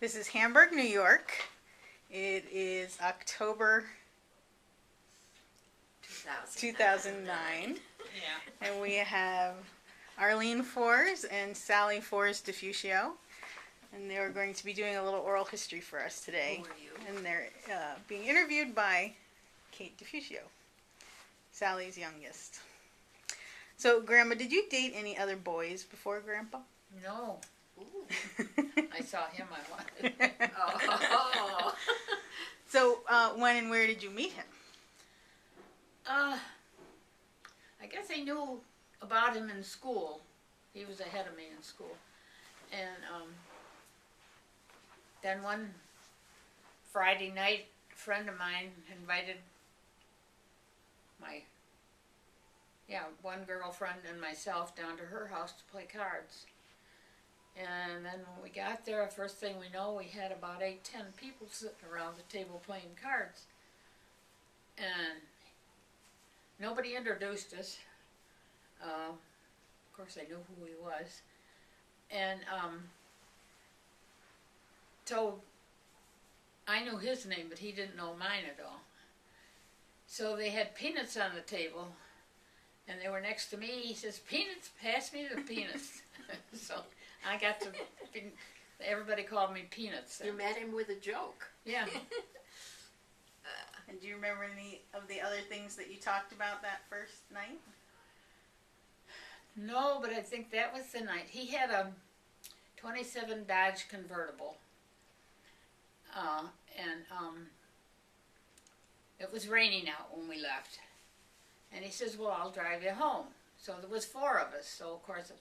This is Hamburg, New York. It is October 2009. Yeah. And we have Arlene Fors and Sally Fors DeFuscio. And they're going to be doing a little oral history for us today. Who are you? And they're being interviewed by Kate DeFuscio, Sally's youngest. So, Grandma, did you date any other boys before Grandpa? No. Ooh. I saw him, I wanted. Oh. So, when and where did you meet him? I guess I knew about him in school. He was ahead of me in school. And then one Friday night, a friend of mine invited one girlfriend and myself down to her house to play cards. And then when we got there, first thing we know, we had about 8-10 people sitting around the table playing cards. And nobody introduced us. Of course, I knew who he was. And so I knew his name, but he didn't know mine at all. So they had peanuts on the table, and they were next to me. He says, "Peanuts, pass me the peanuts." So I got to, everybody called me Peanuts. You met him with a joke. Yeah. And do you remember any of the other things that you talked about that first night? No, but I think that was the night. He had a 27 Dodge convertible. It was raining out when we left. And he says, "Well, I'll drive you home." So there was 4 of us. So, of course,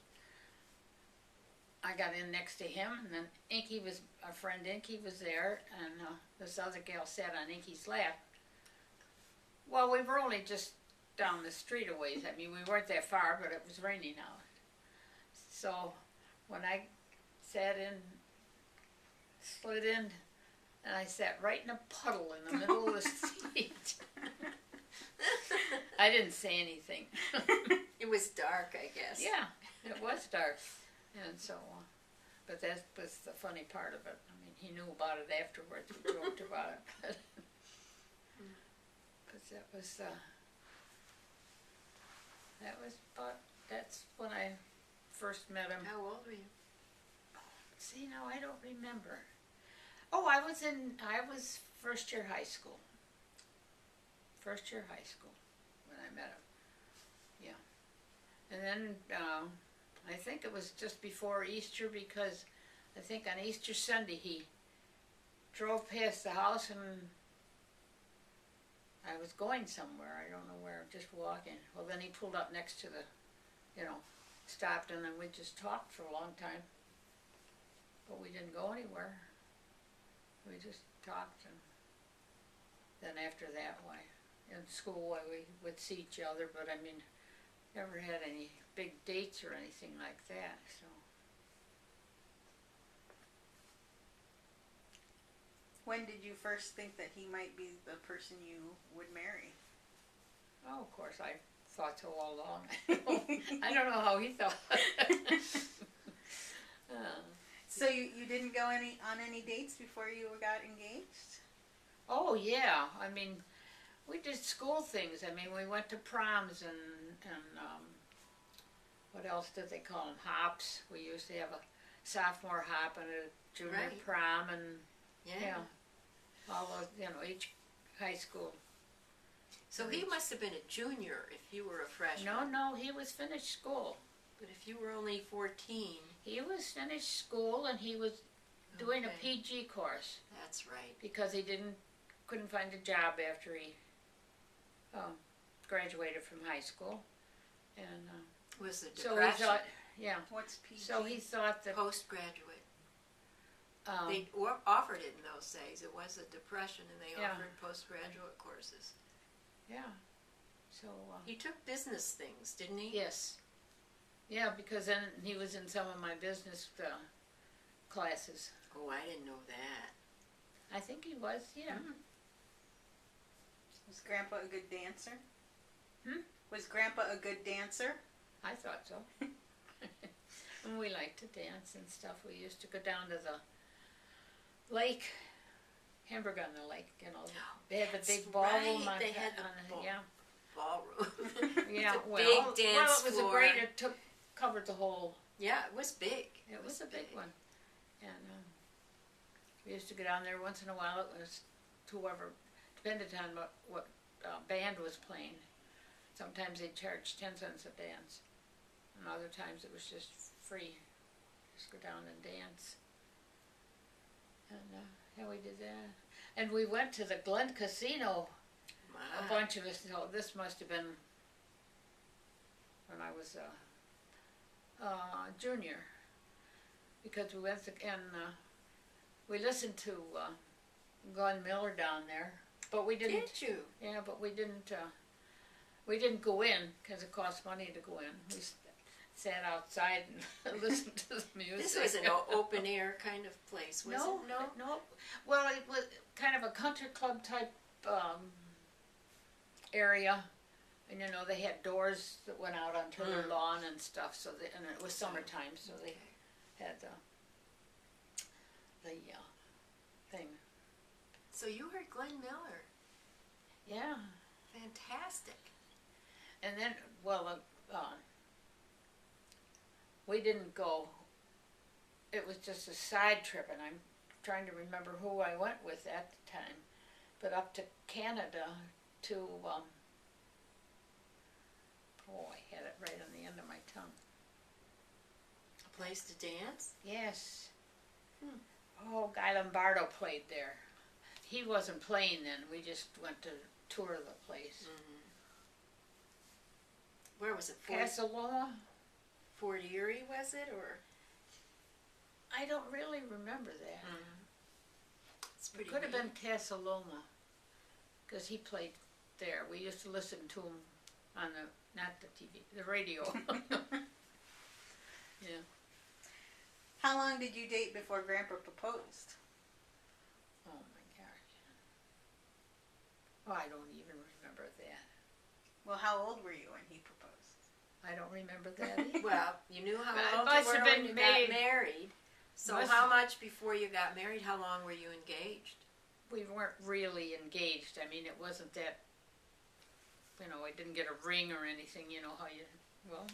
I got in next to him. And then Inky was, our friend Inky was there. And this other gal sat on Inky's lap. Well, we were only just down the street a ways. I mean, we weren't that far, but it was raining out. So when I sat in, slid in, and I sat right in a puddle in the middle of the seat. I didn't say anything. It was dark, I guess. Yeah, it was dark. And so, but that was the funny part of it. I mean, he knew about it afterwards. We joked about it. Because that's when I first met him. How old were you? See, now I don't remember. Oh, I was first year high school. First year high school when I met him. Yeah. And then I think it was just before Easter, because I think on Easter Sunday he drove past the house and I was going somewhere, I don't know where, just walking. Well, then he pulled up next to the, stopped, and then we just talked for a long time. But we didn't go anywhere. We just talked, and then after that, in school we would see each other, but I mean, never had any big dates or anything like that, so. When did you first think that he might be the person you would marry? Oh, of course, I thought so all along. I don't know how he thought. So you didn't go on any dates before you got engaged? Oh, yeah. I mean, we did school things. I mean, we went to proms and what else did they call them? Hops. We used to have a sophomore hop and a junior prom, and Yeah. all those, each high school. So he must have been a junior if you were a freshman. No, he was finished school. But if you were only 14. He was finished school, and he was doing a PG course. That's right. Because he couldn't find a job after he graduated from high school. And Was the so depression. he thought, yeah. What's PG? So he thought that Postgraduate. They offered it in those days. It was a depression, and they offered postgraduate courses. Yeah. So He took business things, didn't he? yes. Yeah, because then he was in some of my business classes. Oh, I didn't know that. I think he was, yeah. Was Grandpa a good dancer? Was Grandpa a good dancer? I thought so. And we liked to dance and stuff. We used to go down to the lake, hamburger on the lake, you know. They had the That's big ballroom right. on, They had the yeah. ballroom. Yeah, It's a well, big dance well, it was floor. a great, it covered the whole, Yeah, it was big. it was a big one. And we used to go down there once in a while. It was whoever, depended on what band was playing. Sometimes they'd charge 10 cents a dance, and other times it was just free. Just go down and dance. And yeah, we did that. And we went to the Glen Casino. A bunch of us. So this must have been when I was junior, because we went to, and we listened to Glenn Miller down there, but we didn't. Did you? Yeah, but we didn't. We didn't go in because it cost money to go in. We sat outside and listened to the music. This was an open air kind of place, was no, it? No, no. Well, it was kind of a country club type area, and you know they had doors that went out onto their lawn and stuff. So and it was summertime, so they had the thing. So you heard Glenn Miller. Yeah. Fantastic. And then, well, we didn't go. It was just a side trip, and I'm trying to remember who I went with at the time. But up to Canada to, oh, I had it right on the end of my tongue. A place to dance? Yes. Oh, Guy Lombardo played there. He wasn't playing then. We just went to tour the place. Mm-hmm. Where was it? Casa Loma? Fort Erie, was it, or? I don't really remember that. It's It pretty could have neat. been Casa Loma, because he played there. We used to listen to him on the, not the TV, the radio. Yeah. How long did you date before Grandpa proposed? Oh my gosh. Oh, I don't even remember that. Well, how old were you when he proposed? I don't remember that either. Well, you knew how It old must you were have when been you May. got married. So Must how have- much before you got married, how long were you engaged? We weren't really engaged. I mean, it wasn't that, you know, I didn't get a ring or anything, you know how you, well,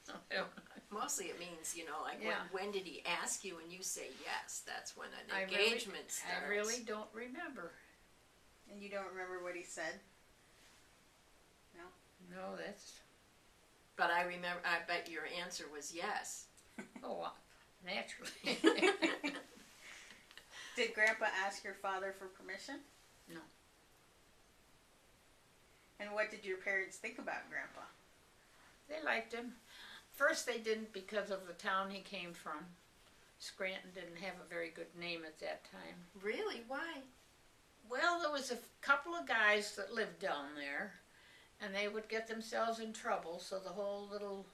I don't know. Mostly it means, you know, like Yeah. when did he ask you and you say yes, that's when an I engagement starts. I really don't remember. And you don't remember what he said? No, that's, But I remember, I bet your answer was yes. oh, naturally. Did Grandpa ask your father for permission? No. And what did your parents think about Grandpa? They liked him. First they didn't because of the town he came from. Scranton didn't have a very good name at that time. Really? Why? Well, there was a couple of guys that lived down there, and they would get themselves in trouble, so the whole little,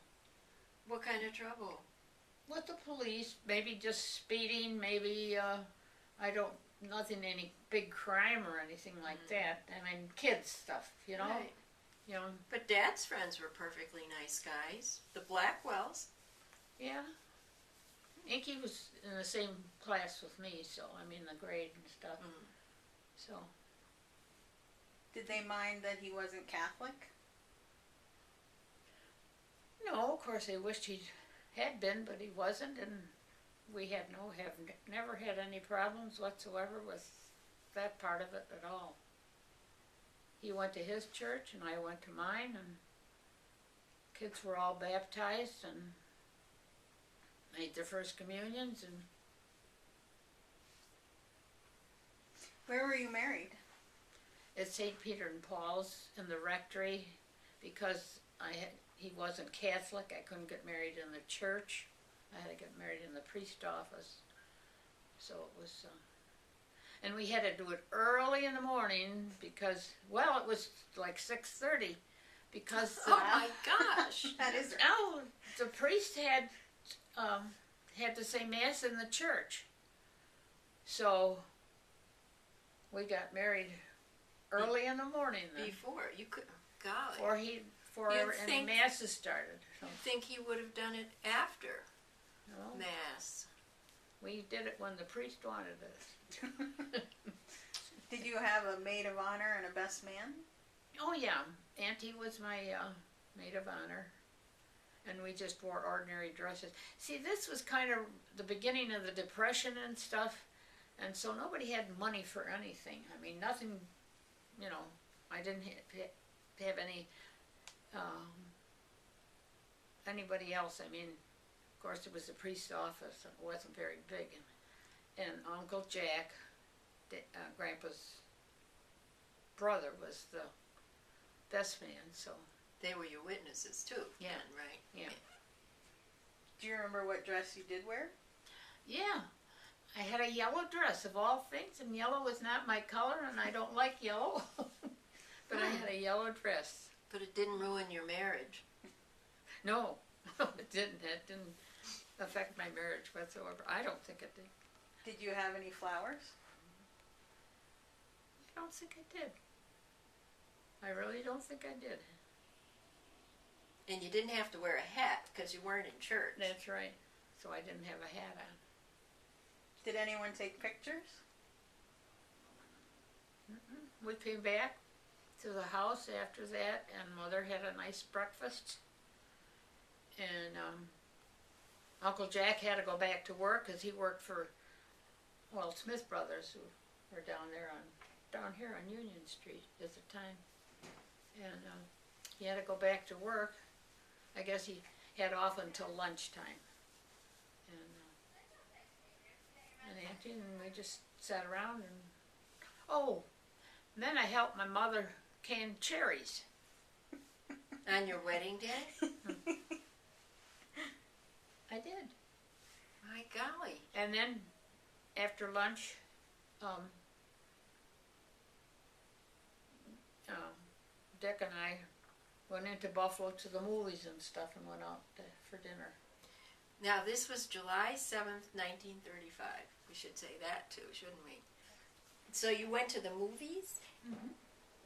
What kind of trouble? with the police, maybe just speeding, maybe, nothing, any big crime or anything like that. I mean, kids stuff, you know? Right. You know, But Dad's friends were perfectly nice guys. The Blackwells. yeah. Inky was in the same class with me, so, I mean, the grade and stuff, so. Did they mind that he wasn't Catholic? No, of course they wished he had been, but he wasn't, and we have never had any problems whatsoever with that part of it at all. He went to his church, and I went to mine, and kids were all baptized and made their first communions, and Where were you married? at St. Peter and Paul's in the rectory, because he wasn't Catholic. I couldn't get married in the church. I had to get married in the priest office. So it was, and we had to do it early in the morning because, well, it was like 6:30 because Oh my gosh. That is oh, the priest had to say mass in the church. So we got married early in the morning then. Before you could, golly. Before You'd any think- masses started. So, You'd think he would have done it after no. Mass. We did it when the priest wanted us. Did you have a maid of honor and a best man? Oh yeah, Auntie was my maid of honor, and we just wore ordinary dresses. See, this was kind of the beginning of the Depression and stuff, and so nobody had money for anything. I mean, nothing, you know, I didn't have any, anybody else. I mean, of course, it was the priest's office, and it wasn't very big, and Uncle Jack, Grandpa's brother, was the best man, so. They were your witnesses too, yeah, then, right? Yeah. Do you remember what dress you did wear? Yeah, I had a yellow dress of all things, and yellow was not my color, and I don't like yellow, but I had a yellow dress. But it didn't ruin your marriage. No, it didn't. It didn't affect my marriage whatsoever. I don't think it did. Did you have any flowers? I don't think I did. I really don't think I did. And you didn't have to wear a hat because you weren't in church. That's right. So I didn't have a hat on. Did anyone take pictures? We came back to the house after that, and Mother had a nice breakfast. And Uncle Jack had to go back to work because he worked for, well, Smith Brothers, who were down here on Union Street at the time. And he had to go back to work. I guess he had off until lunchtime. And Auntie and we just sat around and, then I helped my mother can cherries. On your wedding day? I did. My golly. And then after lunch, Dick and I went into Buffalo to the movies and stuff and went out for dinner. Now this was July 7th, 1935. We should say that too, shouldn't we? So you went to the movies? Mm-hmm.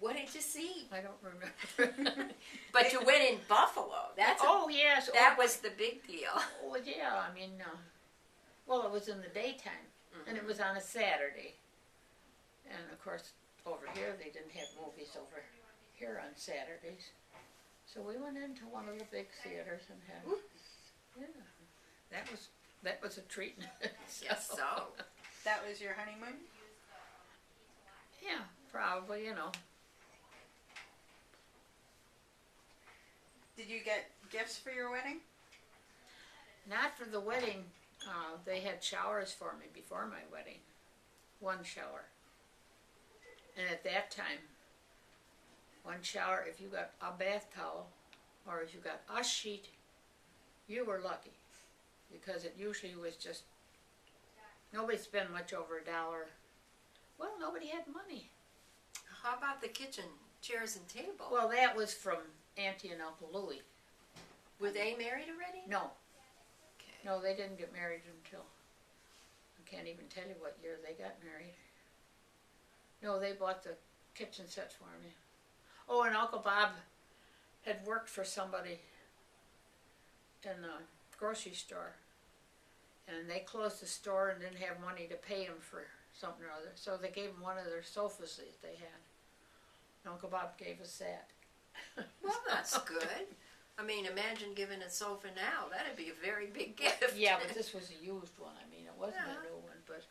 What did you see? I don't remember. But you went in Buffalo. Yes. That was the big deal. Oh yeah, I mean, well, it was in the daytime, and it was on a Saturday. And of course, over here they didn't have movies over here on Saturdays, so we went into one of the big theaters and had. Yeah, that was a treat. Yes, so. That was your honeymoon? Yeah, probably, you know. Did you get gifts for your wedding? Not for the wedding. They had showers for me before my wedding. One shower. And at that time, one shower, if you got a bath towel or if you got a sheet, you were lucky. Because it usually was just, nobody spent much over $1. Well, nobody had money. How about the kitchen chairs and table? Well, that was from Auntie and Uncle Louie. Were they married already? No. Okay. No, they didn't get married until, I can't even tell you what year they got married. No, they bought the kitchen set for me. Oh, and Uncle Bob had worked for somebody in the grocery store. And they closed the store and didn't have money to pay him for something or other. So they gave him one of their sofas that they had. And Uncle Bob gave us that. Well, that's good. I mean, imagine giving a sofa now. That'd be a very big gift. Yeah, but this was a used one. I mean, it wasn't a new one, but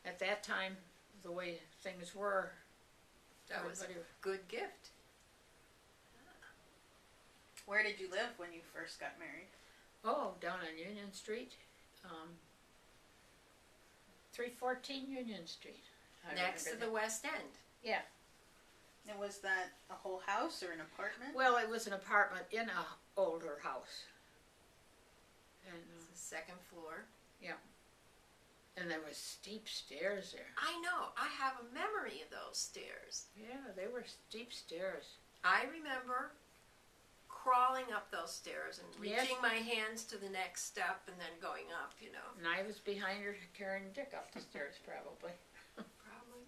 at that time, the way things were, that was a good gift. Where did you live when you first got married? Oh, down on Union Street. 314 Union Street. Next to the West End. Yeah. And was that a whole house or an apartment? Well, it was an apartment in a older house. And it's the second floor. Yeah. And there was steep stairs there. I know. I have a memory of those stairs. Yeah, they were steep stairs. I remember crawling up those stairs and reaching my hands to the next step and then going up, you know. And I was behind her carrying Dick up the stairs, probably. Probably.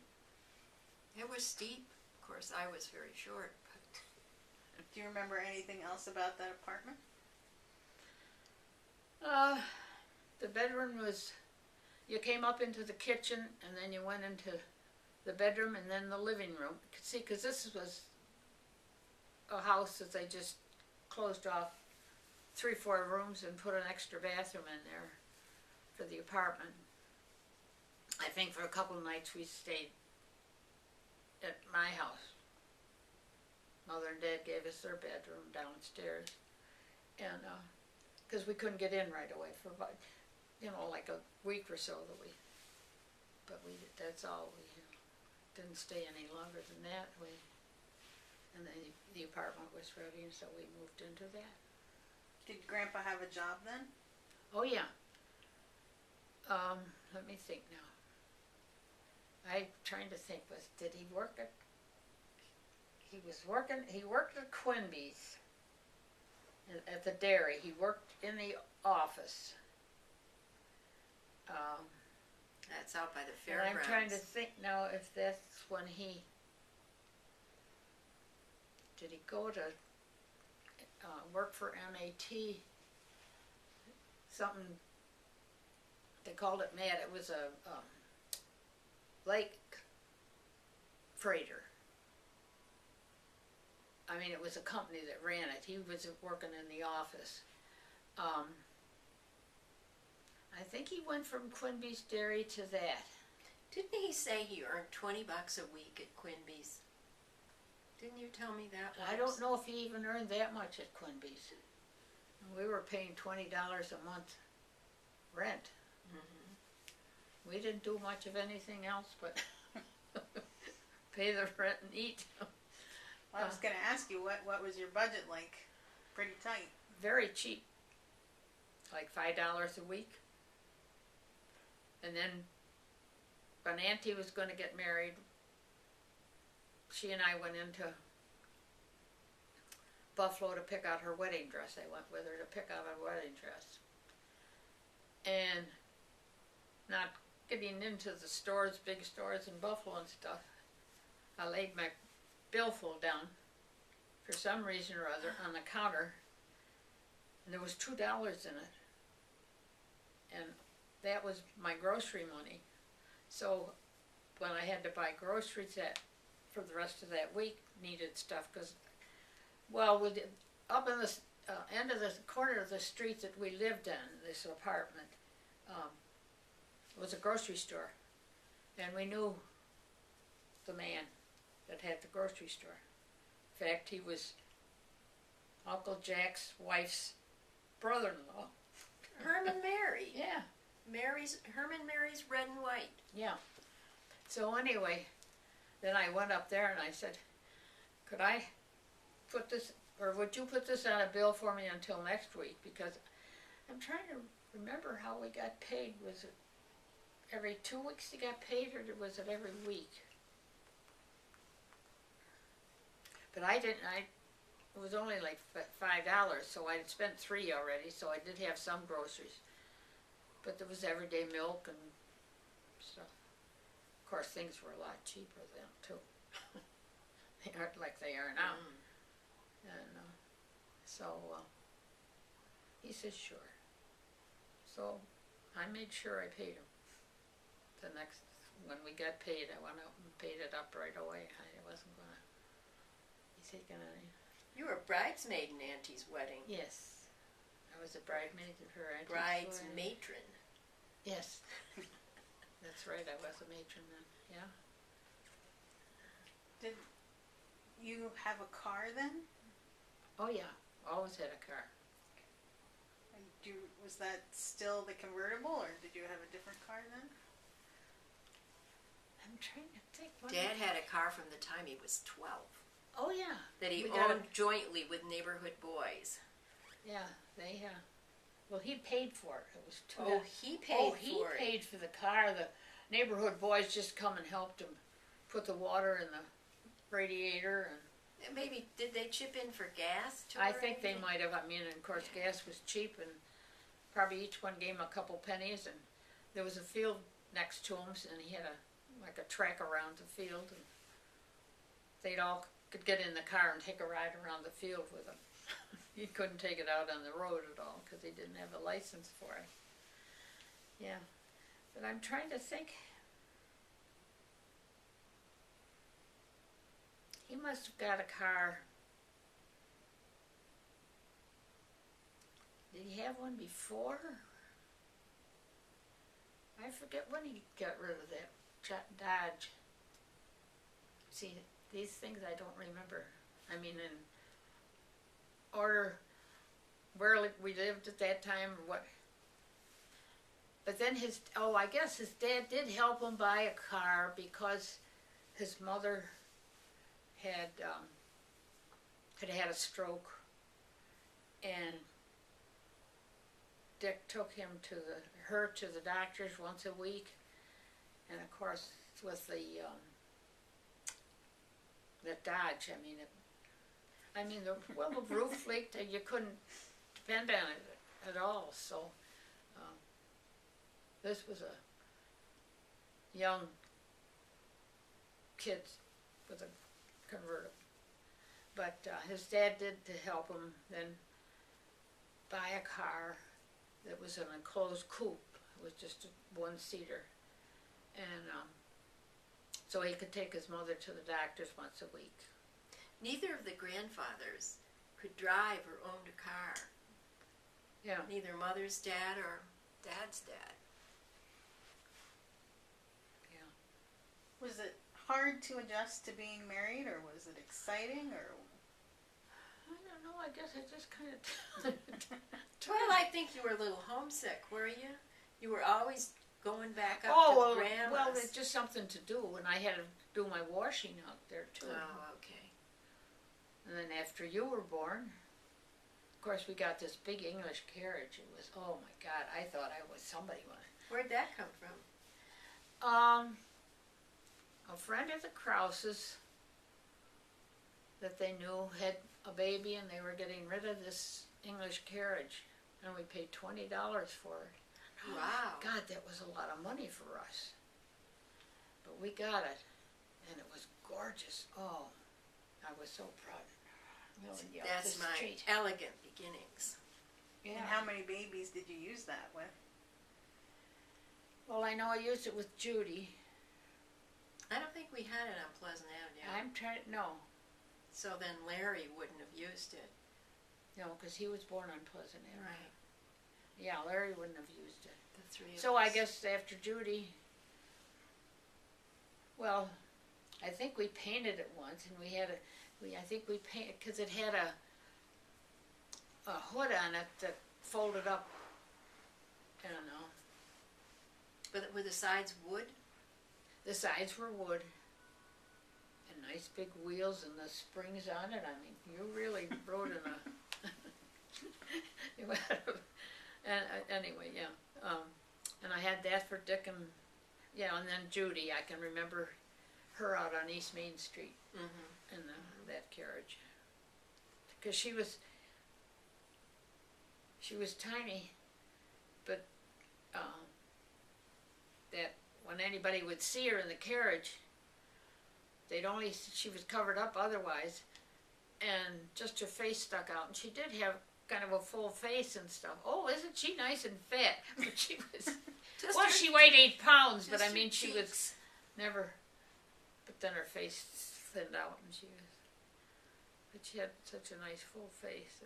It was steep. Of course, I was very short. But do you remember anything else about that apartment? the bedroom was, you came up into the kitchen and then you went into the bedroom and then the living room. See, because this was a house that they just closed off 3-4 rooms and put an extra bathroom in there for the apartment. I think for a couple of nights we stayed at my house. Mother and Dad gave us their bedroom downstairs, and because we couldn't get in right away for about, like a week or so but that's all we didn't stay any longer than that. And then the apartment was ready, and so we moved into that. Did Grandpa have a job then? Oh yeah. Let me think now. I'm trying to think. Did he work at? He worked at Quimby's at the dairy. He worked in the office. That's out by the And fairgrounds. I'm trying to think now if that's when did he go to work for MAT? Something, they called it MAT. It was a lake freighter. I mean, it was a company that ran it. He was working in the office. I think he went from Quimby's Dairy to that. Didn't he say he earned $20 a week at Quimby's? Didn't you tell me that once? I don't know if he even earned that much at Quimby's. We were paying $20 a month rent. Mm-hmm. We didn't do much of anything else but pay the rent and eat. Well, I was going to ask you, what was your budget like? Pretty tight. Very cheap. Like $5 a week. And then when Auntie was going to get married, she and I went into Buffalo to pick out her wedding dress. I went with her to pick out a wedding dress. And not getting into the stores, big stores in Buffalo and stuff, I laid my billfold down for some reason or other on the counter, and there was $2 in it. And that was my grocery money. So when I had to buy groceries for the rest of that week, needed stuff, because, up in the end of the corner of the street that we lived in, this apartment, was a grocery store. And we knew the man that had the grocery store. In fact, he was Uncle Jack's wife's brother-in-law. Herman Mary. Yeah. Herman Mary's red and white. Yeah. So anyway, then I went up there and I said, could I put this, or would you put this on a bill for me until next week? Because I'm trying to remember how we got paid. Was it every 2 weeks you got paid, or was it every week? But it was only like $5, so I'd spent $3 already, so I did have some groceries. But there was everyday milk and stuff. Of course, things were a lot cheaper then, too. They aren't like they are now. Mm. And so he says, sure. So I made sure I paid him. When we got paid, I went out and paid it up right away. I wasn't going to. He said, You were a bridesmaid in Auntie's wedding. yes. I was a bridesmaid at her auntie's Bride's wedding. matron. Yes. That's right, I was a matron then, yeah. Did you have a car then? Oh yeah, always had a car. Was that still the convertible, or did you have a different car then? I'm trying to think. Dad had a car from the time he was 12. Oh yeah. That he owned jointly with neighborhood boys. Yeah, well, he paid for it. It was $2. Oh, he paid for it. He paid for the car. The neighborhood boys just come and helped him put the water in the radiator. And maybe, did they chip in for gas too? I think they might have. I mean, of course, gas was cheap, and probably each one gave him a couple pennies. And there was a field next to him, and he had a track around the field, and they'd all could get in the car and take a ride around the field with him. He couldn't take it out on the road at all because he didn't have a license for it. Yeah. But I'm trying to think. He must have got a car. Did he have one before? I forget when he got rid of that Dodge. See, these things I don't remember. I mean, or where we lived at that time, or what. But then I guess his dad did help him buy a car because his mother had had a stroke, and Dick took her to the doctors once a week, and of course with the Dodge, the roof leaked and you couldn't depend on it at all. So this was a young kid with a convertible, but his dad did to help him then buy a car that was an enclosed coupe. It was just a one-seater, and so he could take his mother to the doctors once a week. Neither of the grandfathers could drive or owned a car. Yeah. Neither mother's dad or dad's dad. Yeah. Was it hard to adjust to being married, or was it exciting, or? I don't know. I guess I just kind of. Well, I think you were a little homesick, were you? You were always going back up to Grandma's. Well, it's just something to do, and I had to do my washing out there too. Oh, okay. And then after you were born, of course, we got this big English carriage. It was, oh my God, I thought I was somebody. Where'd that come from? A friend of the Krauses that they knew had a baby, and they were getting rid of this English carriage, and we paid $20 for it. Wow. God, that was a lot of money for us. But we got it, and it was gorgeous. Oh, I was so proud. Really, yeah, that's my treat. elegant beginnings. Yeah. And how many babies did you use that with? Well, I know I used it with Judy. I don't think we had it on Pleasant Avenue. I'm trying, no. So then Larry wouldn't have used it. No, because he was born on Pleasant Avenue. Right. Yeah, Larry wouldn't have used it. The three of So us. I guess after Judy, well, I think we painted it once, and I think we painted, because it had a hood on it that folded up, I don't know. But were the sides wood? The sides were wood, and nice big wheels, and the springs on it. I mean, you really rode in a. Anyway, yeah. And I had that for Dick and then Judy. I can remember her out on East Main Street in that carriage, because she was tiny, but that when anybody would see her in the carriage, she was covered up otherwise, and just her face stuck out, and she did have kind of a full face and stuff. Oh, isn't she nice and fat? But she was, she weighed 8 pounds, but I mean, she was never, but then her face thinned out, and but she had such a nice full face.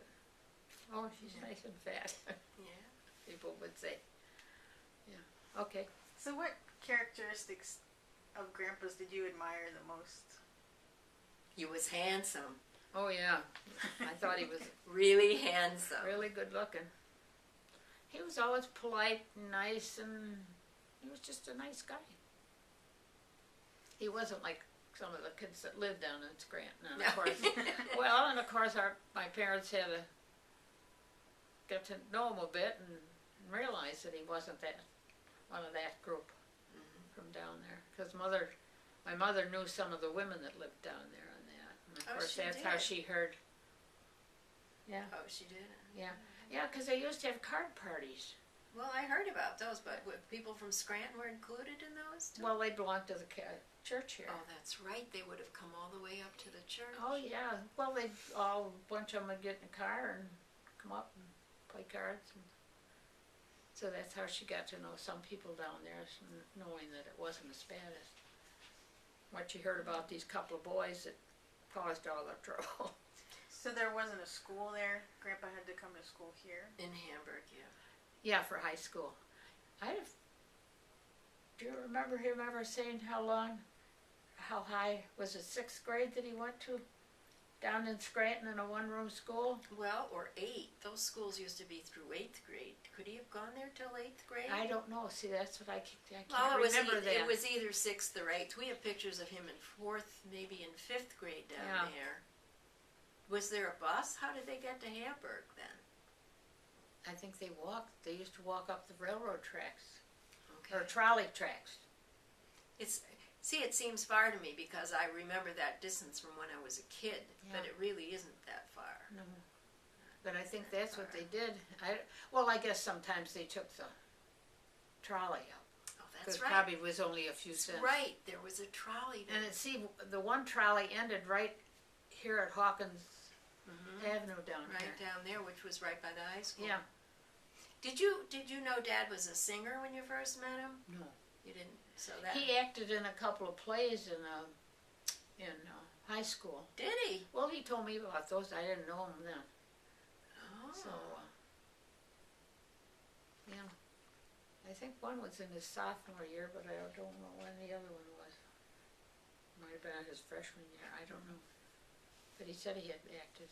Oh, she's nice and fat. Yeah. People would say. Yeah. Okay. So what characteristics of Grandpa's did you admire the most? He was handsome. Oh yeah, I thought he was really handsome. Really good looking. He was always polite and nice, and he was just a nice guy. He wasn't like some of the kids that lived down in Scranton, and of course, my parents had to get to know him a bit and realize that he wasn't one of that group from down there. Because my mother knew some of the women that lived down there, and that. And of course, that's how she heard. Yeah. Oh, she did? Yeah. Yeah, because they used to have card parties. Well, I heard about those, but people from Scranton were included in those too? Well, they belonged to the church here. Oh, that's right. They would have come all the way up to the church. Oh, yeah. Well, a bunch of them would get in a car and come up and play cards. So that's how she got to know some people down there, knowing that it wasn't as bad as what she heard about these couple of boys that caused all the trouble. So there wasn't a school there? Grandpa had to come to school here? In Hamburg, yeah. Yeah, for high school. Do you remember him ever saying how high, was it 6th grade that he went to? Down in Scranton in a one-room school? Well, or 8. Those schools used to be through 8th grade. Could he have gone there till 8th grade? I don't know. See, that's what I can't Well, remember that. it was either 6th or 8th. We have pictures of him in 4th, maybe in 5th grade down there. Was there a bus? How did they get to Hamburg then? I think they walked. They used to walk up the railroad tracks. Okay. Or trolley tracks. It seems far to me because I remember that distance from when I was a kid, but it really isn't that far. No. But I think that's what they did. I guess sometimes they took the trolley up. Oh, that's Because right. probably was only a few cents. Right, there was a trolley there. And the one trolley ended right here at Hawkins Avenue down here. Right down there, which was right by the high school. Yeah. Did you know Dad was a singer when you first met him? No. You didn't. So that He acted in a couple of plays in high school. did he? Well, he told me about those. I didn't know him then. Oh. So, yeah. I think one was in his sophomore year, but I don't know when the other one was. Might have been his freshman year. I don't know. But he said he had acted.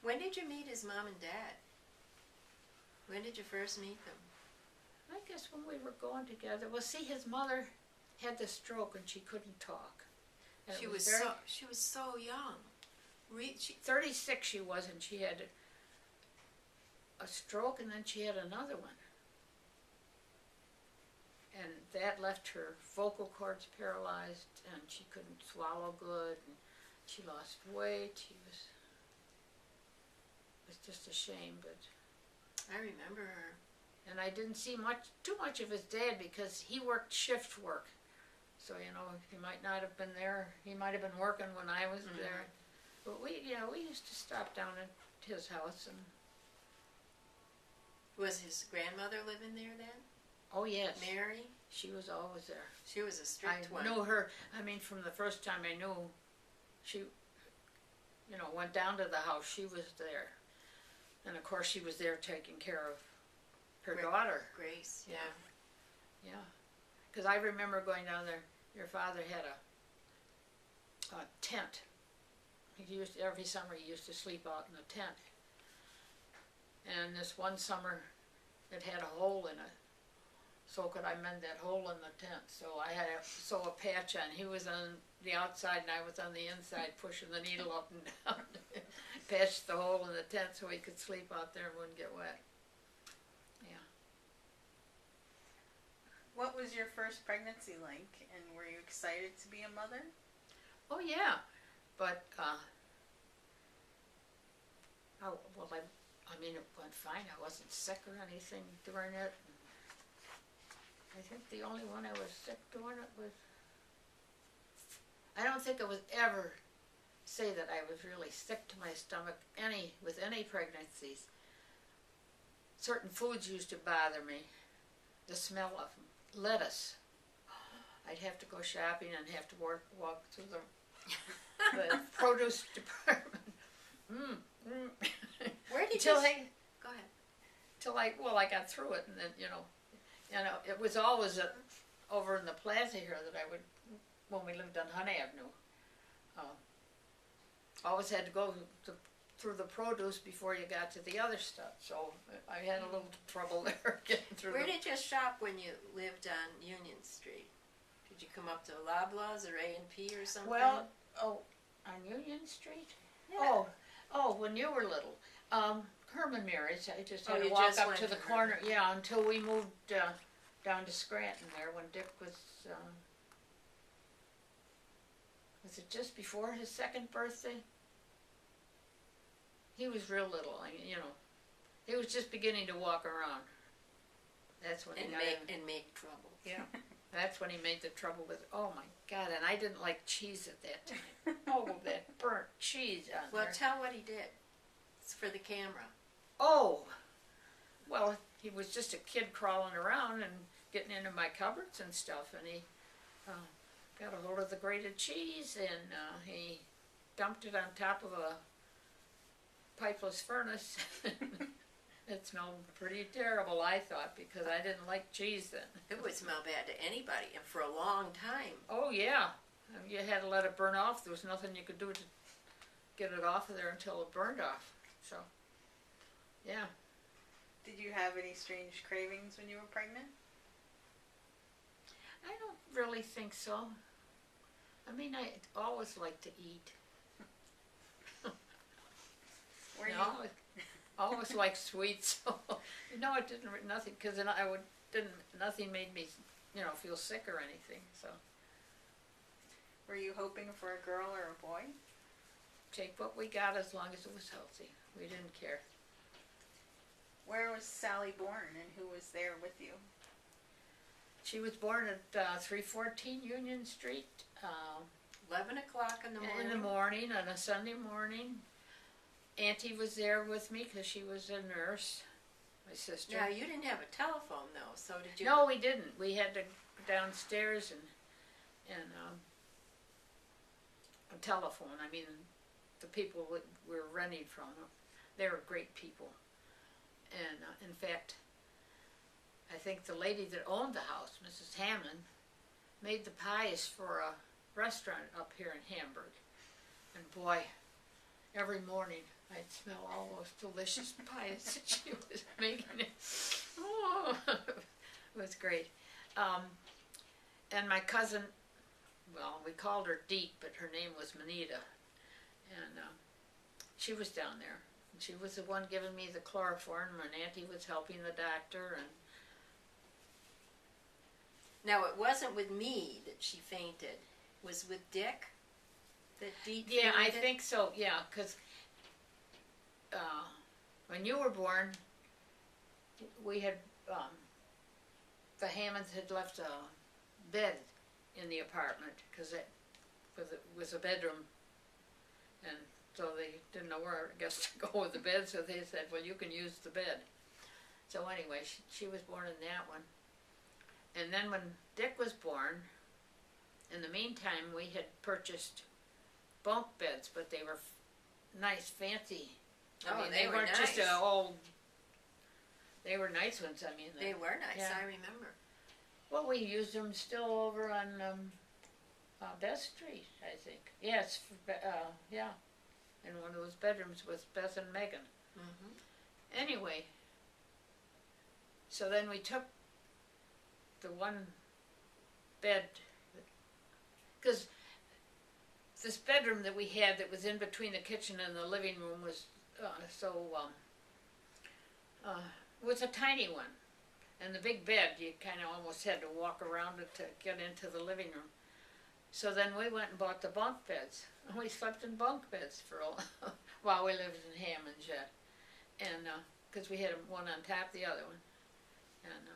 When did you meet his mom and dad? When did you first meet them? I guess when we were going together. Well, see, his mother had the stroke and she couldn't talk. And She it was so young. 36 she was, and she had a stroke, and then she had another one. And that left her vocal cords paralyzed, and she couldn't swallow good, and she lost weight. It was just a shame, but. I remember her. And I didn't see too much of his dad because he worked shift work. So, he might not have been there. He might have been working when I was there. But we used to stop down at his house. And Was his grandmother living there then? oh, yes. Mary? She was always there. She was a strict one. I knew her, from the first time I knew she, went down to the house, she was there. And of course she was there taking care of her daughter. Grace, yeah. Yeah. Because I remember going down there, your father had a tent. Every summer he used to sleep out in a tent. And this one summer it had a hole in it. So could I mend that hole in the tent? So I had to sew a patch on. He was on the outside and I was on the inside pushing the needle up and down. Patched the hole in the tent so he could sleep out there and wouldn't get wet. Yeah. What was your first pregnancy like, and were you excited to be a mother? Oh yeah, but it went fine. I wasn't sick or anything during it. I think the only one I was sick during it was. I don't think I was ever say that I was really sick to my stomach with any pregnancies. Certain foods used to bother me. The smell of them. Lettuce. I'd have to go shopping and have to walk through the produce department. Where did you? Go ahead. Till I got through it, and then it was always over in the plaza here that I would, when we lived on Hunt Avenue. Always had to go through the produce before you got to the other stuff. So I had a little trouble there getting through. Where did you shop when you lived on Union Street? Did you come up to Loblaws or A&P or something? Well, on Union Street? Yeah. Oh, when you were little. Herman Mary's. I just had to you walk just up went to the to corner. Herman. Yeah, until we moved down to Scranton there when Dick was. Was it just before his second birthday? He was real little, He was just beginning to walk around. That's when he got and make trouble. Yeah. That's when he made the trouble with. Oh my God! And I didn't like cheese at that time. Oh, that burnt cheese on Well, there. tell what he did. It's for the camera. Oh, well, he was just a kid crawling around and getting into my cupboards and stuff, and he got a hold of the grated cheese, and he dumped it on top of a pipeless furnace. It smelled pretty terrible, I thought, because I didn't like cheese then. It would smell bad to anybody, and for a long time. Oh yeah, you had to let it burn off. There was nothing you could do to get it off of there until it burned off. So, yeah. Did you have any strange cravings when you were pregnant? I don't really think so. I mean, I always like to eat. Were you? Always like sweets. So, no, it didn't. Nothing, because then nothing made me, feel sick or anything. So. Were you hoping for a girl or a boy? Take what we got as long as it was healthy. We didn't care. Where was Sally born, and who was there with you? She was born at 314 Union Street. 11 o'clock in the morning. In the morning, on a Sunday morning. Auntie was there with me because she was a nurse, my sister. Now, you didn't have a telephone, though, so did you? No, we didn't. We had to go downstairs and a telephone. I mean, the people we were renting from, they were great people. And in fact, I think the lady that owned the house, Mrs. Hammond, made the pies for a restaurant up here in Hamburg. And boy, every morning I'd smell all those delicious pies that she was making. Oh, it was great. And my cousin, well, we called her Deek, but her name was Manita. And she was down there. And she was the one giving me the chloroform, and Auntie was helping the doctor. And now, it wasn't with me that she fainted. It was with Dick that Deek yeah, fainted? I think so, yeah, because when you were born, we had, the Hammonds had left a bed in the apartment because it was a bedroom, and so they didn't know where, I guess, to go with the bed, so they said, well, you can use the bed. So anyway, she was born in that one. And then when Dick was born, in the meantime, we had purchased bunk beds, but they were nice, fancy. Oh, I mean, they were weren't nice. just old. They were nice ones. I mean, They were nice, yeah. I remember. Well, we used them still over on Beth Street, I think. Yes, yeah, in one of those bedrooms with Beth and Megan. Mm-hmm. Anyway, so then we took the one bed, because this bedroom that we had that was in between the kitchen and the living room was was a tiny one, and the big bed you kind of almost had to walk around it to get into the living room. So then we went and bought the bunk beds, and we slept in bunk beds for a while we lived in Hammond's yet, and because we had one on top of the other one, and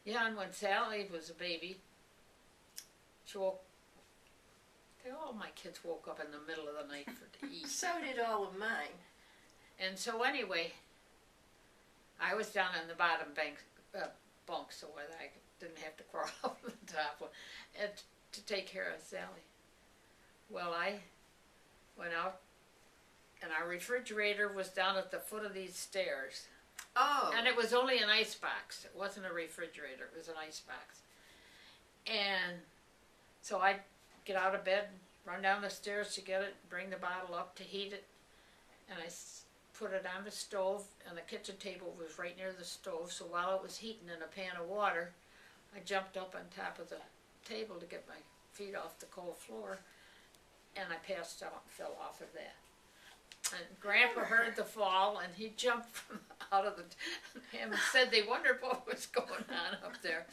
yeah, and when Sally was a baby, she woke. All my kids woke up in the middle of the night to eat. So did all of mine. And so anyway, I was down on the bottom bunk so that I didn't have to crawl up the top one to take care of Sally. Well, I went out, and our refrigerator was down at the foot of these stairs. Oh. And it was only an ice box. It wasn't a refrigerator. It was an ice box. And so I get out of bed, run down the stairs to get it, bring the bottle up to heat it, and I put it on the stove, and the kitchen table was right near the stove, so while it was heating in a pan of water, I jumped up on top of the table to get my feet off the cold floor, and I passed out and fell off of that. And Grandpa heard the fall, and he jumped from out of the and said they wondered what was going on up there.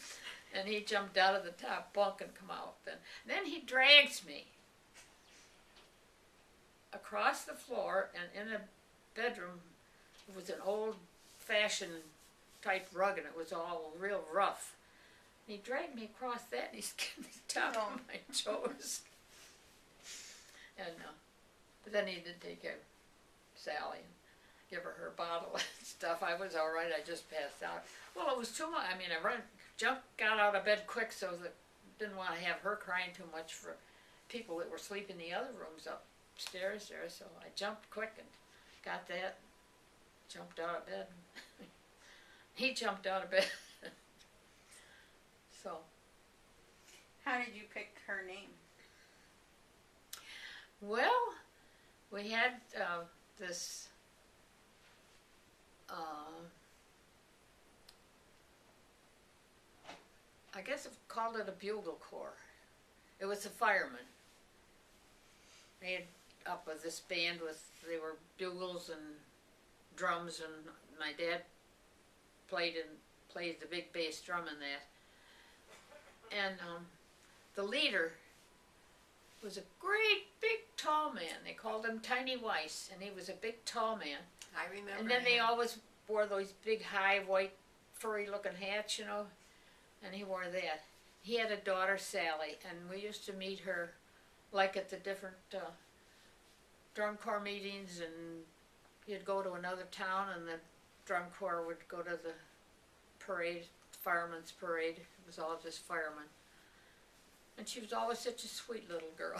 And he jumped out of the top bunk and come out. Then he drags me across the floor, and in a bedroom, it was an old-fashioned type rug, and it was all real rough. And he dragged me across that, and he skinned the top of my toes. And but then he did take care of Sally. give her bottle and stuff. I was all right. I just passed out. Well, it was too much. I mean, got out of bed quick, so that didn't want to have her crying too much for people that were sleeping in the other rooms upstairs there. So I jumped quick and got that. Jumped out of bed. He jumped out of bed. So. How did you pick her name? Well, we had this. I guess it called it a bugle corps. It was a fireman. They had up with this band they were bugles and drums, and my dad played the big bass drum in that. And the leader was a great big tall man. They called him Tiny Weiss, and he was a big tall man. I remember. And then they always wore those big high white furry looking hats, you know, and he wore that. He had a daughter, Sally, and we used to meet her like at the different drum corps meetings, and you'd go to another town and the drum corps would go to the parade, fireman's parade. It was all just firemen. And she was always such a sweet little girl.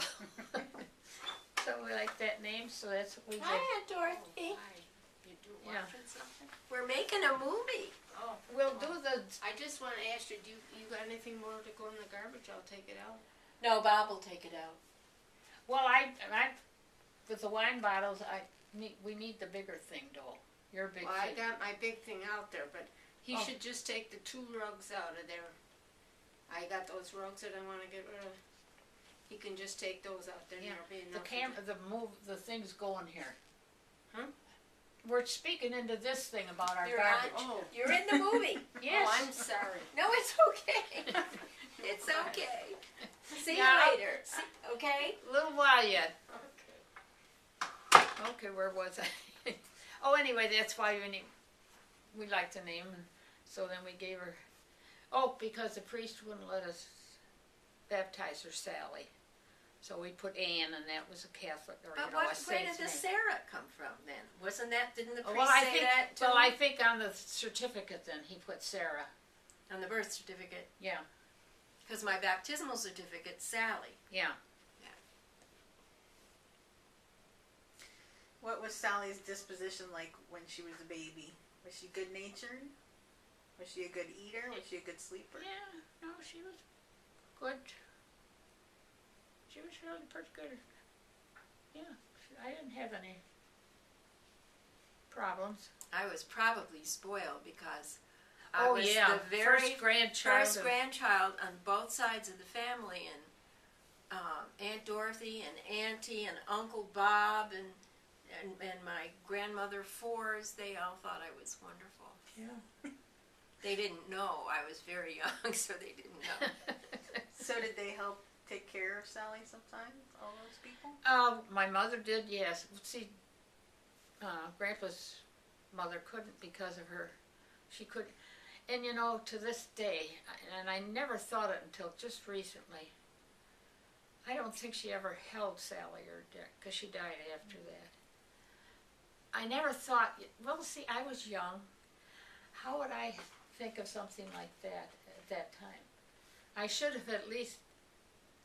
So we liked that name, so that's what we did. Hi, Aunt Dorothy. Hi. You do Yeah. watching something? We're making a movie. Oh. We'll do the. I just want to ask you, do you got anything more to go in the garbage? I'll take it out. No, Bob will take it out. Well, I with the wine bottles, we need the bigger thing, Dole. Your big Well, I thing. got my big thing out there, but he Oh. should just take the 2 rugs out of there. I got those rugs that I want to get rid of. He can just take those out there. Yeah. There'll be The enough. camera, the thing's going here. Huh? We're speaking into this thing about our You're garbage. Oh. You're in the movie. Yes. Oh, I'm sorry. No, it's okay. It's okay. See Yeah. you later. Okay? A little while yet. Okay. Okay, where was I? Oh, anyway, that's why we liked the name, and so then we gave her. Oh, because the priest wouldn't let us baptize her, Sally. So we put Anne, and that was a Catholic, or But you know, a where saint's did the name. Sarah come from then? Didn't the priest Well, I say think. that too? Well, I think on the certificate then he put Sarah. On the birth certificate. Yeah. Because my baptismal certificate's Sally. Yeah. What was Sally's disposition like when she was a baby? Was she good natured? Was she a good eater? Was she a good sleeper? Yeah. No, she was good. She was really pretty good. Yeah. I didn't have any problems. I was probably spoiled because I Oh was yeah. the very first grandchild. first grandchild on both sides of the family, and Aunt Dorothy and Auntie and Uncle Bob and my grandmother Fours, they all thought I was wonderful. Yeah. They didn't know I was very young, so they didn't know. So did they help take care of Sally sometimes? All those people? My mother did, yes. See, Grandpa's mother couldn't because of her. She couldn't. And you know, to this day, and I never thought it until just recently, I don't think she ever held Sally or Dick, because she died after that. I never thought, well, see, I was young. How would I think of something like that at that time? I should have at least,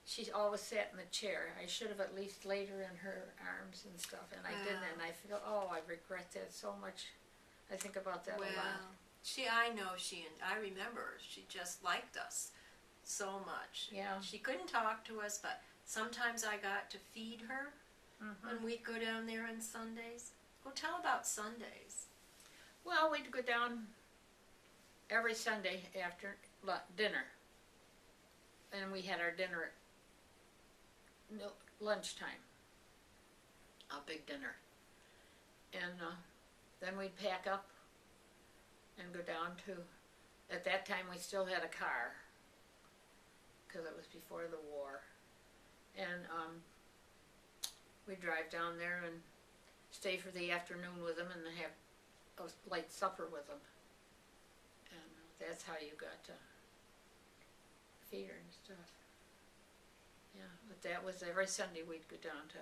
she always sat in the chair. I should have at least laid her in her arms and stuff, and I didn't, and I feel, oh, I regret that so much. I think about that a lot. I remember her. She just liked us so much. Yeah. She couldn't talk to us, but sometimes I got to feed her when we'd go down there on Sundays. Well, tell about Sundays. Well, we'd go down every Sunday after dinner, and we had our dinner at lunchtime, a big dinner, and then we'd pack up and go down to, at that time we still had a car, because it was before the war, and we'd drive down there and stay for the afternoon with them and have a light supper with them. And that's how you got to feed her and stuff. Yeah, but that was every Sunday we'd go down to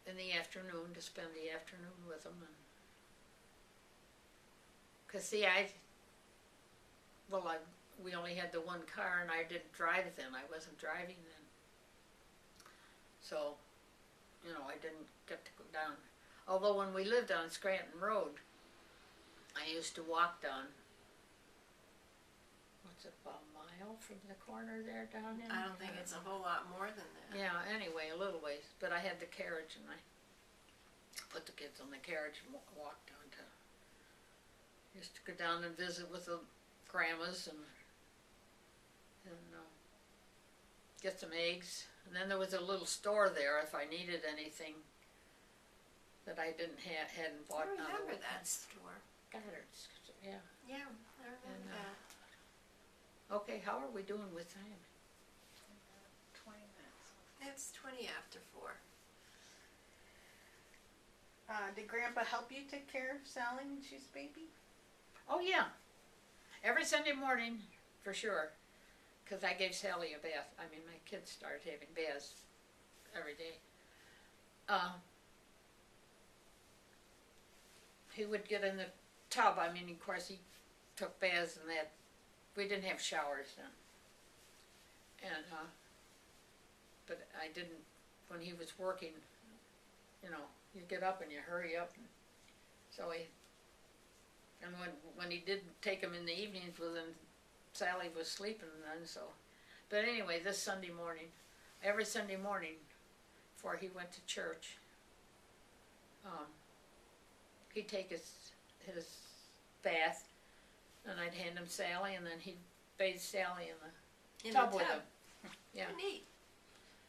in the afternoon to spend the afternoon with them. And, 'cause see, we only had the one car and I didn't drive then. I wasn't driving then. So, you know, I didn't get to go down. Although when we lived on Scranton Road, I used to walk down, what's it, about a mile from the corner there down in? I don't think it's a whole lot more than that. Yeah, anyway, a little ways. But I had the carriage and I put the kids on the carriage and walk down to, used to go down and visit with the grandmas and get some eggs. And then there was a little store there if I needed anything that I hadn't bought. I remember that store. Goddard's, yeah. Yeah, I remember that. Okay, how are we doing with time? 20 minutes. It's 20 after 4. Did Grandpa help you take care of Sally when she was a baby? Oh yeah, every Sunday morning for sure, because I gave Sally a bath. I mean, my kids started having baths every day. He would get in the tub. I mean, of course, he took baths and that. We didn't have showers then, and but I didn't. When he was working, you know, you get up and you hurry up, and so he. And when he did take him in the evenings, well then Sally was sleeping then, so. But anyway, this Sunday morning, every Sunday morning, before he went to church, he'd take his bath, and I'd hand him Sally, and then he'd bathe Sally in the tub with him. Yeah. Neat.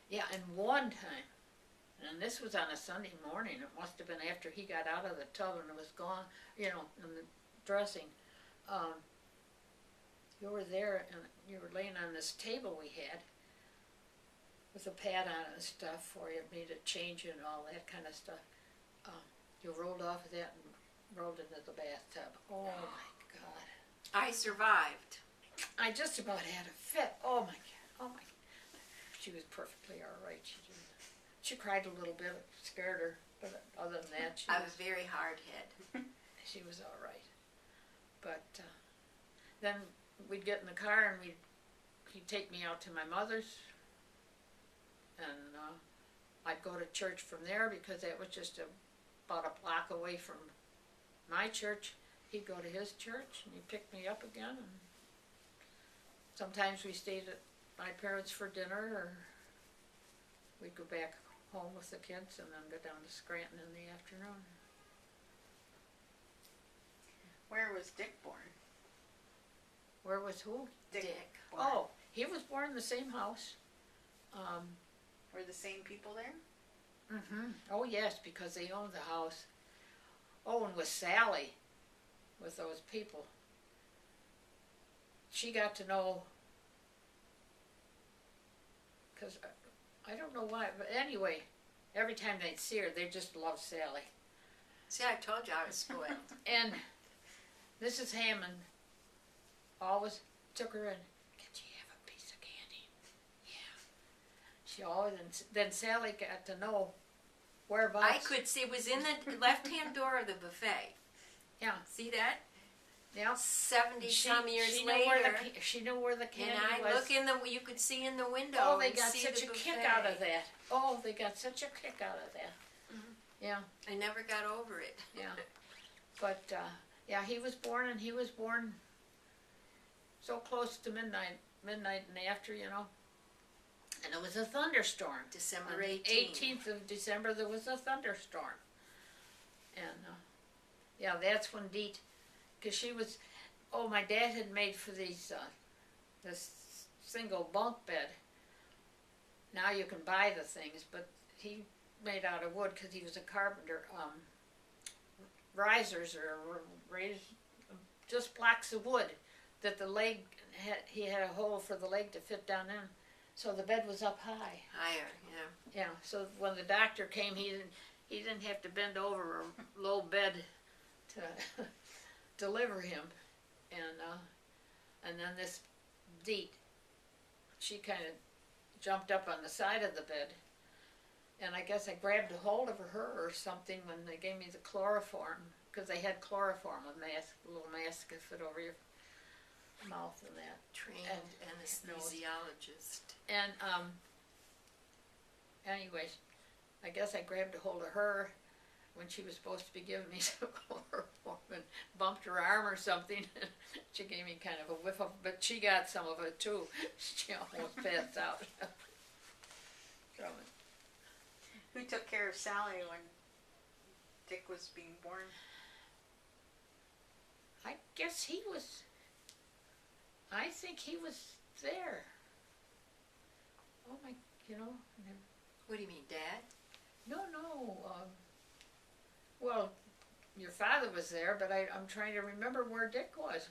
Yeah, and one time, and this was on a Sunday morning, it must have been after he got out of the tub and it was gone, you know, in the dressing. You were there and you were laying on this table we had with a pad on it and stuff for you, made a change and all that kind of stuff. You rolled off of that and rolled into the bathtub. Oh my God. I survived. I just about had a fit. Oh my God. Oh my. She was perfectly all right. She cried a little bit. It scared her, but other than that, I was very hard hit. she was all right. But then we'd get in the car and he'd take me out to my mother's, and I'd go to church from there because that was just about a block away from my church. He'd go to his church and he'd pick me up again, and sometimes we stayed at my parents for dinner, or we'd go back home with the kids and then go down to Scranton in the afternoon. Where was Dick born? Where was who? Dick. Born. Oh, he was born in the same house. Were the same people there? Mm-hmm. Oh yes, because they owned the house. Oh, and with Sally, with those people, she got to know, because I don't know why, but anyway, every time they'd see her, they just loved Sally. See, I told you I was spoiled. And Mrs. Hammond always took her in. Can she have a piece of candy? Yeah. She always, and then Sally got to know whereabouts. I could see, it was in the left-hand door of the buffet. Yeah. See that? Yeah. 70 some years she later. Knew where she knew where the candy and was. I look in the, you could see in the window. Oh, they and got see such the a kick buffet. out of that. Oh, they got such a kick out of that. Mhm. Yeah. I never got over it. Yeah. But, yeah, he was born so close to midnight and after, you know. And it was a thunderstorm. December On the 18th of December, there was a thunderstorm. And, yeah, that's when Deet, because she was, my dad had made for these, this single bunk bed. Now you can buy the things, but he made out of wood because he was a carpenter. Risers are raised, just blocks of wood that the leg, he had a hole for the leg to fit down in. So the bed was up high. Higher, yeah. Yeah, so when the doctor came, he didn't have to bend over a low bed to deliver him. And then this Deet, she kind of jumped up on the side of the bed And I guess I grabbed a hold of her or something when they gave me the chloroform, because they had chloroform, a little mask to fit over your mouth and that. Trained And- anesthesiologist. And anyway, I guess I grabbed a hold of her when she was supposed to be giving me some chloroform and bumped her arm or something. She gave me kind of a whiff of, but she got some of it too. She almost passed out from it. Who took care of Sally when Dick was being born? I guess he was. I think he was there. Oh my, What do you mean, Dad? no. Well, your father was there, but I'm trying to remember where Dick was.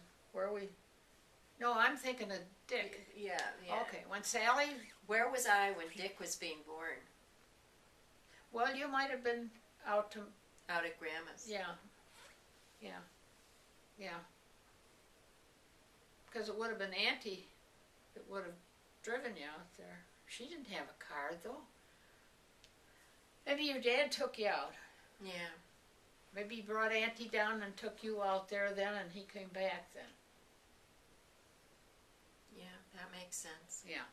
No, I'm thinking of Dick. Yeah. Okay, when Sally, Where was I when Dick was being born? well, you might have been out to, Out at Grandma's. yeah. Because it would have been Auntie that would have driven you out there. She didn't have a car, though. Maybe your dad took you out. Yeah. Maybe he brought Auntie down and took you out there then, and he came back then. Yeah, that makes sense. Yeah.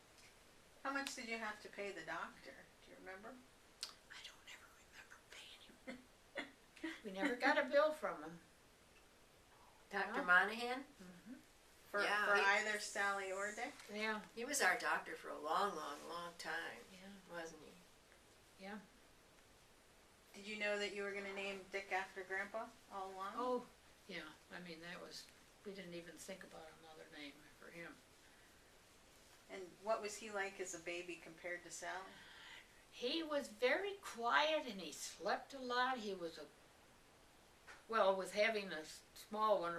How much did you have to pay the doctor? Do you remember? I don't ever remember paying him. We never got a bill from him. Dr. Huh? Monahan? For Yeah, either Sally or Dick? Yeah. He was our doctor for a long, long, long time, Yeah. wasn't he? Did you know that you were going to name Dick after Grandpa all along? Oh, yeah. I mean, we didn't even think about another name for him. And what was he like as a baby compared to Sally? He was very quiet and he slept a lot. He was with having a small one,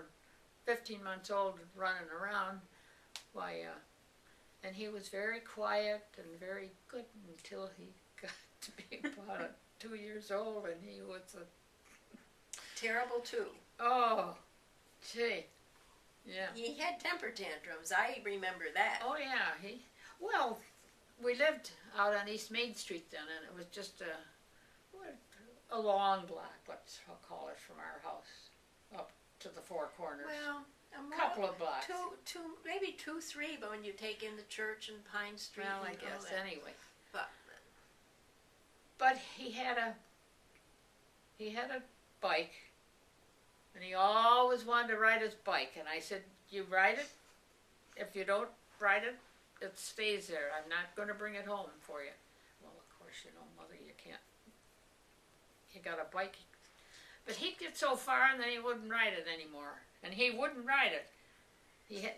15 months old, running around, and he was very quiet and very good until he got to be about 2 years old, and he was Terrible, too. oh, gee, yeah. He had temper tantrums. I remember that. Oh yeah, we lived out on East Main Street then, and it was just a long block, let's call it, from our house up to the Four Corners. Well, a Couple of blocks. maybe 2, 3, but when you take in the church and Pine Street Well, I and all guess that. anyway. But But he had a bike, and he always wanted to ride his bike. And I said, "You ride it. If you don't ride it, it stays there. I'm not going to bring it home for you." Well, of course, Mother, you can't. You got a bike, but he'd get so far, and then he wouldn't ride it anymore. And he wouldn't ride it.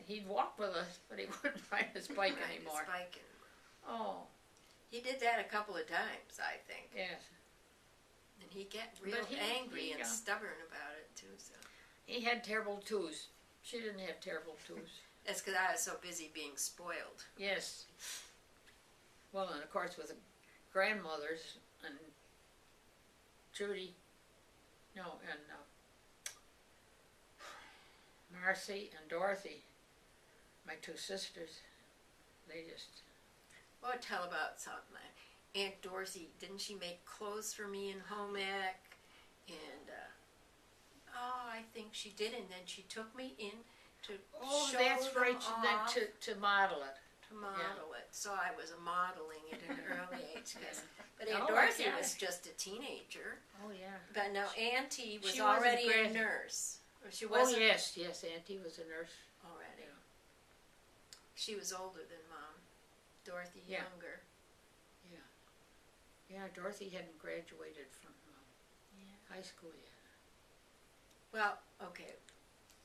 He'd walk with us, but he wouldn't ride his bike ride anymore. his bike Oh, he did that a couple of times, I think. yes. And he'd get real But he- angry and yeah. stubborn about it, too. So He had terrible twos. She didn't have terrible twos. that's because I was so busy being spoiled. Yes. Well, and of course with the grandmothers and Judy, and Marcy and Dorothy, my two sisters, they just, Oh, tell about something. Aunt Dorothy, didn't she make clothes for me in home ec? And, I think she did. And then she took me in to show that's them right, off, to model it. to model it. So I was modeling it at an early age. But Aunt Oh, Dorothy okay. was just a teenager. Oh, yeah. But now Auntie was She was a already a grad- nurse. Or she Oh, wasn't yes, Auntie was a nurse. already. Yeah. She was older than Mom. Dorothy Yeah. younger. Yeah, Dorothy hadn't graduated from high school yet. Well, okay.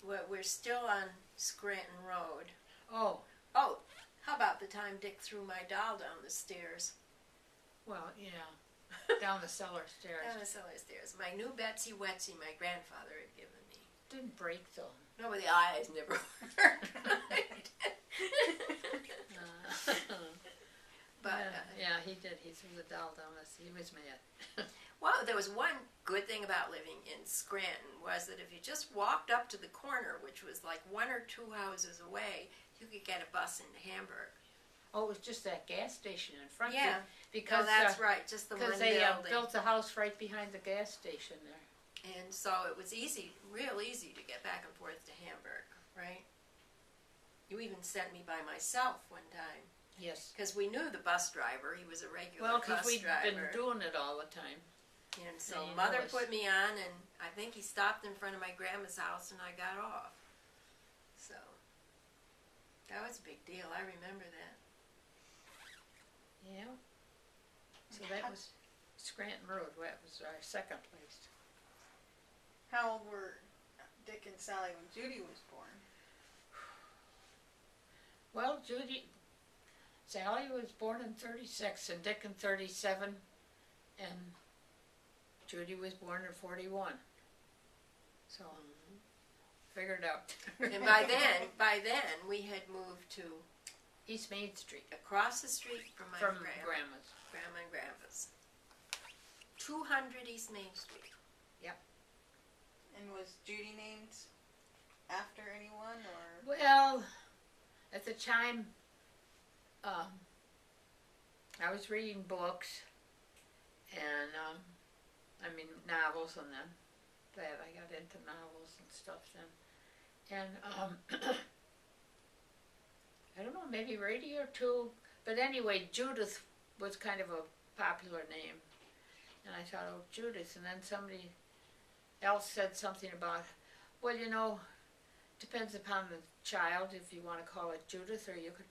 We're still on Scranton Road. Oh, Oh, how about the time Dick threw my doll down the stairs? well, yeah, down the cellar stairs. Down the cellar stairs. My new Betsy Wetsy my grandfather had given me. Didn't break though. No, but the eyes never worked. But, yeah, he did. He threw the doll down us. He was mad. well, there was one good thing about living in Scranton was that if you just walked up to the corner, which was like 1 or 2 houses away, you could get a bus into Hamburg. Oh, it was just that gas station in front. Yeah. Because Oh, that's right, just the one because they building. built a house right behind the gas station there. And so it was easy, real easy to get back and forth to Hamburg, right? You even sent me by myself one time. Yes. Because we knew the bus driver. He was a regular Well, because bus we'd been driver. doing it all the time. And so And you Mother know us. put me on, and I think he stopped in front of my grandma's house, and I got off. So that was a big deal. I remember that. Yeah. So that was Scranton Road. That was our second place. How old were Dick and Sally when Judy was born? Well, Sally was born in 36 and Dick in 37 and Judy was born in 41. So, figured out. And by then we had moved to East Main Street across the street from my from grandma and grandpa's. 200 East Main Street. And was Judy named after anyone, or? Well, at the time, I was reading books and, novels, and then I got into novels and stuff then. And, I don't know, maybe radio too. But anyway, Judith was kind of a popular name. And I thought, oh, Judith. And then somebody else said something about, well, depends upon the child if you want to call it Judith, or you could